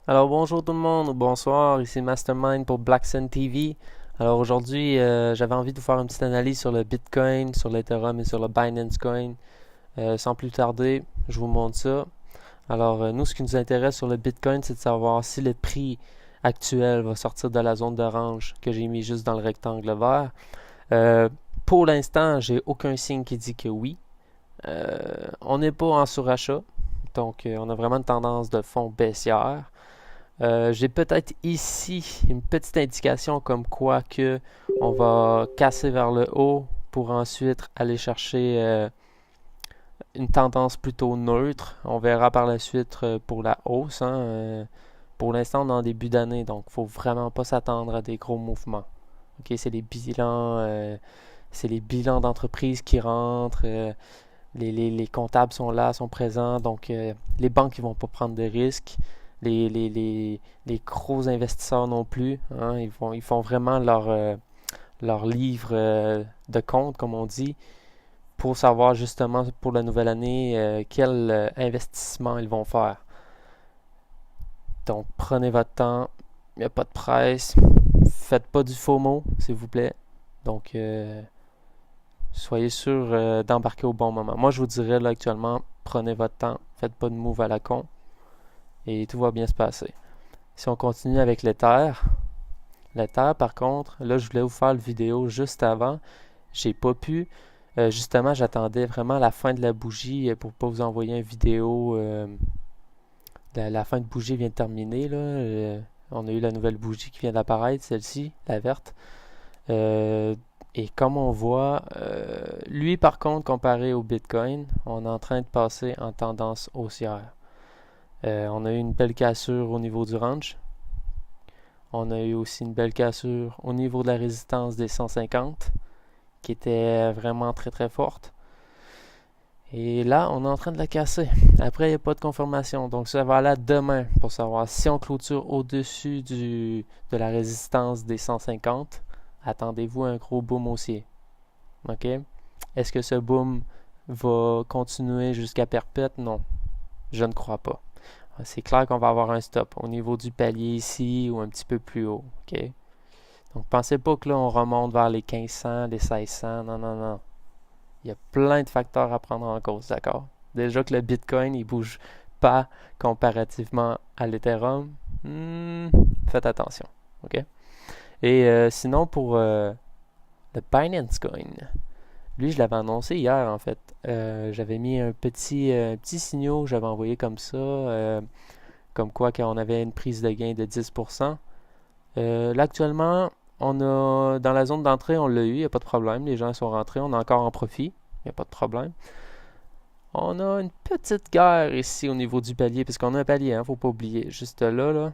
Alors bonjour tout le monde, ou bonsoir, ici Mastermind pour Black Sun TV. Alors aujourd'hui, j'avais envie de vous faire une petite analyse sur le Bitcoin, sur l'Ethereum et sur le Binance Coin. Sans plus tarder, je vous montre ça. Alors nous, ce qui nous intéresse sur le Bitcoin, c'est de savoir si le prix actuel va sortir de la zone d'orange que j'ai mis juste dans le rectangle vert. Euh, pour l'instant, j'ai aucun signe qui dit que oui. On n'est pas en surachat, donc on a vraiment une tendance de fond baissière. J'ai peut-être ici une petite indication comme quoi que on va casser vers le haut pour ensuite aller chercher une tendance plutôt neutre. On verra par la suite pour la hausse, hein. Pour l'instant, on est en début d'année, donc il ne faut vraiment pas s'attendre à des gros mouvements. Ok, c'est les bilans d'entreprise qui rentrent. Les comptables sont là, sont présents, donc les banques ne vont pas prendre de risques. Les gros investisseurs non plus, hein, ils font vraiment leur livre de compte, comme on dit, pour savoir justement pour la nouvelle année quel investissement ils vont faire. Donc prenez votre temps, il n'y a pas de presse, faites pas du FOMO, s'il vous plaît. Donc soyez sûr d'embarquer au bon moment. Moi je vous dirais là actuellement, prenez votre temps, faites pas de move à la con et tout va bien se passer. Si on continue avec l'Ether par contre, là je voulais vous faire la vidéo juste avant, j'ai pas pu. Justement, j'attendais vraiment la fin de la bougie pour pas vous envoyer une vidéo. La fin de bougie vient de terminer là. On a eu la nouvelle bougie qui vient d'apparaître, celle-ci, la verte. Et comme on voit, lui par contre, comparé au Bitcoin, on est en train de passer en tendance haussière. On a eu une belle cassure au niveau du range. On a eu aussi une belle cassure au niveau de la résistance des 150, qui était vraiment très très forte. Et là, on est en train de la casser. Après, il n'y a pas de confirmation. Donc, ça va aller demain pour savoir si on clôture au-dessus de la résistance des 150. Attendez-vous à un gros boom haussier. OK? Est-ce que ce boom va continuer jusqu'à perpète? Non. Je ne crois pas. C'est clair qu'on va avoir un stop au niveau du palier ici ou un petit peu plus haut. OK? Donc, pensez pas que là, on remonte vers les 1500, les 1600. Non, non, non. Il y a plein de facteurs à prendre en cause, d'accord? Déjà que le Bitcoin, il bouge pas comparativement à l'Ethereum. Faites attention, OK? Et sinon, pour le Binance Coin, lui, je l'avais annoncé hier, en fait. J'avais mis un petit signal que j'avais envoyé comme ça, comme quoi qu'on avait une prise de gain de 10%. Là, actuellement, on a dans la zone d'entrée, on l'a eu, il n'y a pas de problème. Les gens sont rentrés, on est encore en profit, il n'y a pas de problème. On a une petite guerre ici au niveau du palier, puisqu'on a un palier, hein, faut pas oublier. Juste là,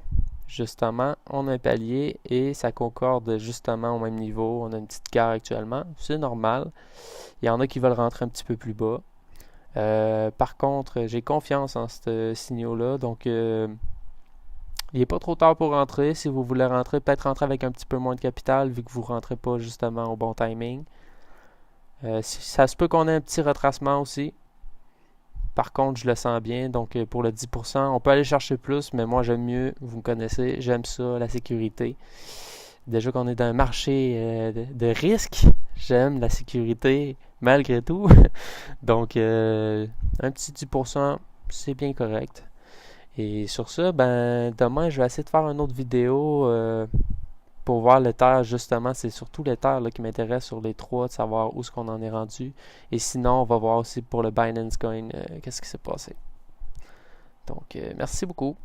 justement, on a un palier et ça concorde justement au même niveau. On a une petite guerre actuellement, c'est normal. Il y en a qui veulent rentrer un petit peu plus bas. Par contre, j'ai confiance en ce signal-là, donc il n'est pas trop tard pour rentrer. Si vous voulez rentrer, peut-être rentrer avec un petit peu moins de capital, vu que vous ne rentrez pas justement au bon timing. Ça se peut qu'on ait un petit retracement aussi. Par contre, je le sens bien. Donc, pour le 10%, on peut aller chercher plus, mais moi, j'aime mieux. Vous me connaissez, j'aime ça, la sécurité. Déjà qu'on est dans un marché de risque, j'aime la sécurité malgré tout. Donc, un petit 10%, c'est bien correct. Et sur ça, ben, demain, je vais essayer de faire une autre vidéo pour voir l'Ether, justement. C'est surtout l'Ether qui m'intéresse sur les trois, de savoir où est-ce qu'on en est rendu. Et sinon, on va voir aussi pour le Binance Coin, qu'est-ce qui s'est passé. Donc, merci beaucoup.